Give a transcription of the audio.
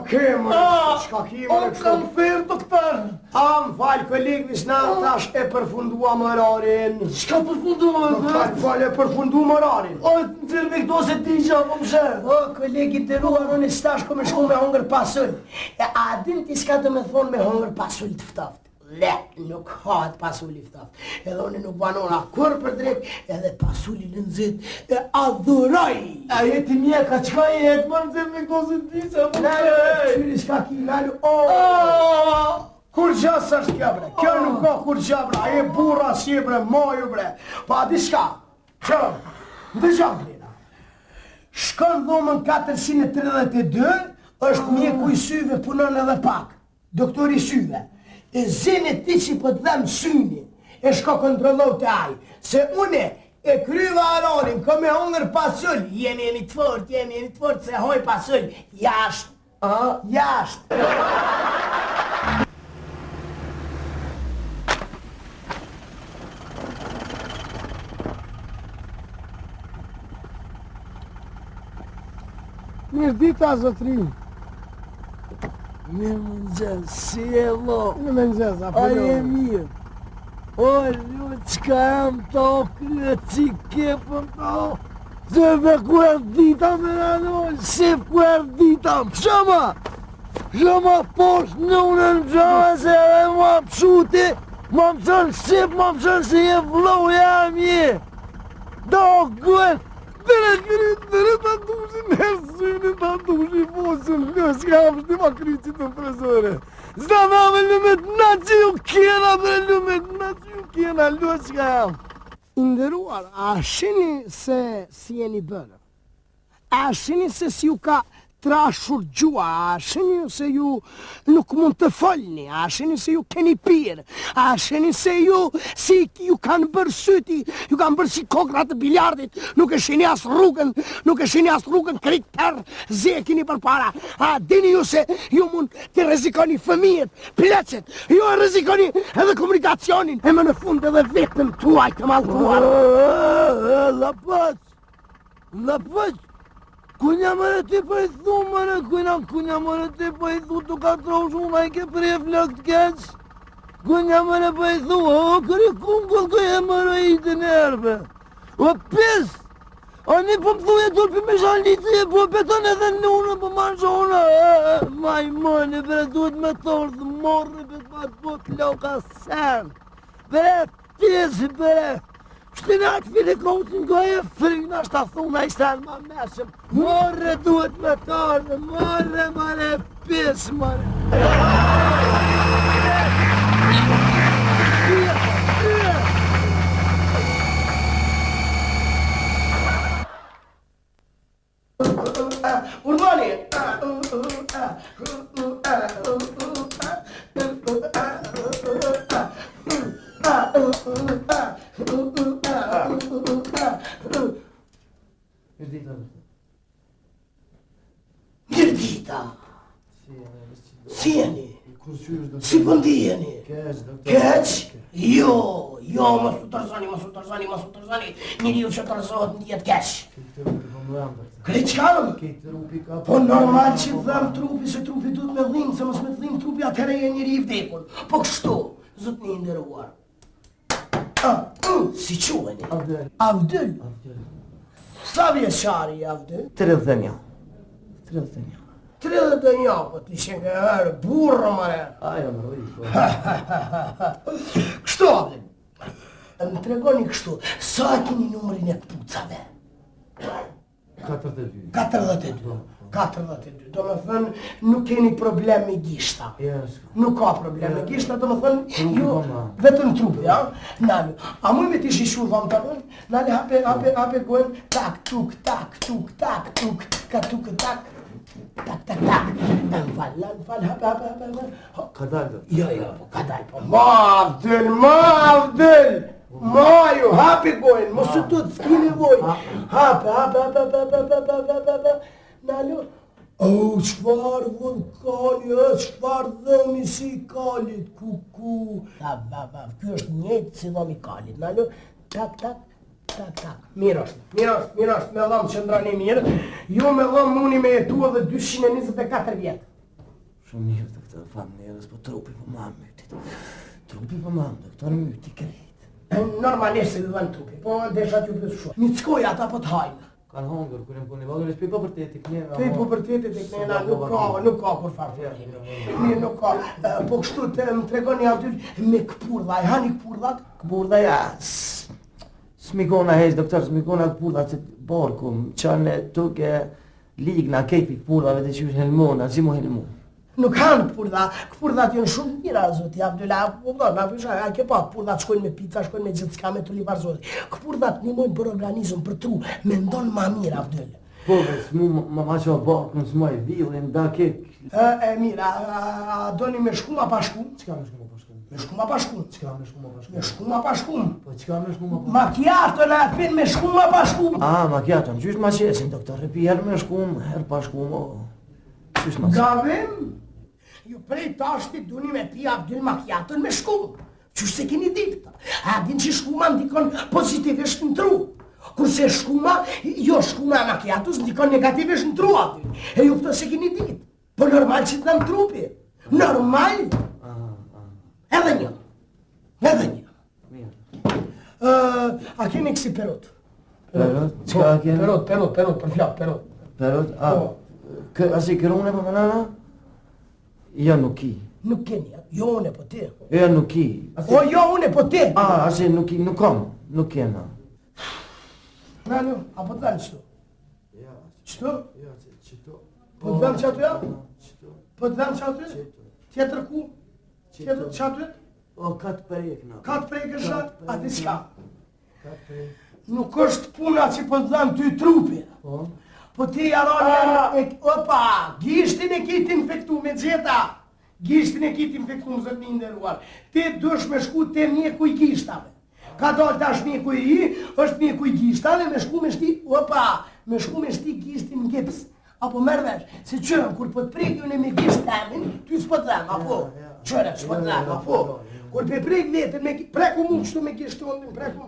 kemë, qka kemë në kështu? Kam ferë, doktor. Më falë, kolegë, visna, tash e përfundua më orarin. Qka përfundua më orarin? Më falë, e përfundua më orarin. O, në firë me këto se ti që më mëshërë. O, kolegi të ruar, unë i stash ko me shku me hongër pasull. E a din ti s'ka të me thonë me hongër pasull të ftoft? Le, nuk hahet pasulli ftoft. Edhe unë nuk banona kur për drejt, edhe pasulli në nëzit e adhuroj. A jeti mjeka, qka jetë më nëzit me këto se ti që më mëshërë? Nalë, qyri s'ka ki, nalë, kur gjasë është kjo bre, kjo nuk ka kur gjë bre, aje burra si bre, moju bre. Pa di shka, që, ndë gjatë lina. Shkon dhomën 432, është mjeku i syve punon edhe pak, doktori i syve. E zinit ti që po të dhem syni, e shko kontrollohu të aj, se une e kryva ararin, ko me hongër pasull, jemi të fort, se hoj pasull, jashtë, jashtë. Mirë dita, zotri. Mirë mëngjes, si e lo? Mirë mëngjes, apo a je mirë? O, lu, qka jam to, krye qikepën to? Se me kuer dita me naloj, se kuer dita, shama posh në unë në gjama se edhe ma pshuti, ma më qënë shqip, ma më qënë se je vlau jam je. Do, kuer, Dere ta dushi në syni, ta dushi fosën, në s'ka pështi ma kryqit në frezore. Zda me ame lumet, na që ju kjena bre lumet, na që ju kjena, lu s'ka jam. Inderuar, a shini se si jeni bërë? A shini se si ju ka trashur gjua, a shini se ju nuk mund të folni, a shini se ju keni pirë, a shini se ju si ju kanë bërë syti, ju kanë bërë si kokrat të biljardit, nuk e shini as rrugën, krik tërë, zekini për para, a dini ju se ju mund të rezikoni fëmijet, pleqet, ju e rezikoni edhe komunikacionin, e më në fund edhe vetën tuaj të malkuar. Lapëq, kunja mërë ti për i thu mërë, kunja mërë ti për i thu të ka trosh unë a i ke prej flok të keq. Kunja mërë për i thu, o kërë kungull këje mërë i të nërbe. O pis, o një për më thuje tulpi me shalitë e po peton edhe në unë për manshona. Maj mëni bre duhet me thorë të morë për të po të loka sen. Bre pis, bre. Shtinat filikotin ko e frikna shta thuna i sen ma meshëm. Morre duhet me tarë, morre pis, morre. Urdoni! Mirdita! Si jeni? Si pëndijeni? Keq? Jo, mos u tërzani, njëri ju që tërzohet në djetë keq. Krejt qkam? Po normal që dhem trupi, se trupi duhet me dhimë, se mos me dhimë trupi atëre e njëri i vdekun. Po kështu, zëtë një ndërruar. Si queni? Avdyl. Sa vjeqari i Avdyl? 31. 31, po ti që nga herë, burro mëre. Ajo më rrishë. Kështu, Avdyl, më tregoni kështu, sa keni numërin e këpucave? 42, do me thënë nuk keni problem me gishta. Nuk ka problem me gishta, do me thënë ju vetëm trupi, ja? Nani, a muj me ti shishu dhëm të rënë? Nani, hape gojnë, tak, tuk, tak, tuk, tak, tuk, tak, tuk, tak, tak, tak, tak. Në falë, hape. Ka dalë? Jo, ka dalë, po. Mavdël! Maju, hapi gojnë, mos të të s'ki nevoj. Hape. Nalo, qfar vulkani, qfar dhëmi si i kalit, kuku. Kjo është njëtë si dhëmi i kalit, nalo, tak. Mirë është, me dhëmë qëndrani mirë. Jo me dhëmë muni me jetu edhe 224 vjetë. Shumë mirë, doktor, famë njerës, po trupi po ma mytit. Trupi po ma, doktor, myti krejt. Normalisht se dhe në trupi, po desha t'ju pësë shumë. Mi t'skoj ata po t'hajnë. Kanë hongër, kërën puni valur, s'pi po për teti kënjena. Pe po për tete të kënjena nuk ka kur farë. Mirë nuk ka. Po kështu të më tregoni aty me këpurdha, e hani këpurdhat? Këpurdha ja, s'mikona hez, doktor, s'mikona këpurdha që borkum, qanë tuke ligna kejpi këpurdhave të qysh helmona, si mu helmona. Nuk hanë këpurdhat janë shumë mira, zoti Abdullah, po do, na pisha, a ke pa, këpurdhat shkojnë me pizza, shkojnë me gjithë s'ka me të livar zoti. Këpurdhat nimojnë për organizëm, për tru, me ndonë ma mirë, Abdullah. Po, s'mu ma që bakën, s'mu e villin, da kek. E mira, a doni me shku ma pa shku? Qka me shku ma pa shku? Me shku ma pa shku? Qka me shku ma pa shku? Me shku ma pa shku? Po, qka me shku ma pa shku? Macchiato na pin me shku ma pa shku? Macchiato, në qysh ma qesin, doktor, e pi herë me shku, herë pa shku, o. Qysh ma qesin? Gavim? Ju prej tashti duni me pi Abdul Macchiato me shku. Qysh se keni ditë këta? A din që shkuma ndikon pozitivisht në tru. Kurse shkuma, jo shkuma Macchiatos ndikon negativisht në tru aty. E ju këto se keni ditë. Po normal që të në trupi. Normal. Edhe një. Edhe një. Mirë. A keni kësi perot? Perot? Qka keni? Perot, për fjallë, perot. Perot? Asi kërune për mënana? Ja nuk ki. Nuk keni, jo une po ti. Ja nuk ki. O jo une po ti. Asi nuk ki, nuk kam. Nuk kena. Nanu, a po të dhanë qëtu? Ja. Qëtu? Ja, qëtu. Po të dhanë qëtu ja? Qëtu. Po të dhanë qëtu? Tjetër ku? Tjetër qëtu? O, ka të prejkna. Ka të prejkë shatë? A ti s'ka? Ka të prejkë. Nuk është puna që po të dhanë ty trupi. Po? Po ti jaroni opa, gishtin e kiti infektu me gjeta. Gishtin e kiti infektu më zëtë një ndërruar. Ti dush me shku te mjeku i gishtave. Ka dojë tash mjeku i ri, është mjeku i gishtave, me shku me shti, opa, me shku me shti gishtin në gips. Apo merë vesh, se qërën, kur po të prejkë une me gisht temin, ty s'po të dhem, apo? Qërën, s'po të dhem, apo? Kur pe prejkë vetën me gisht, preku mu qëtu me gisht të ondin, preku.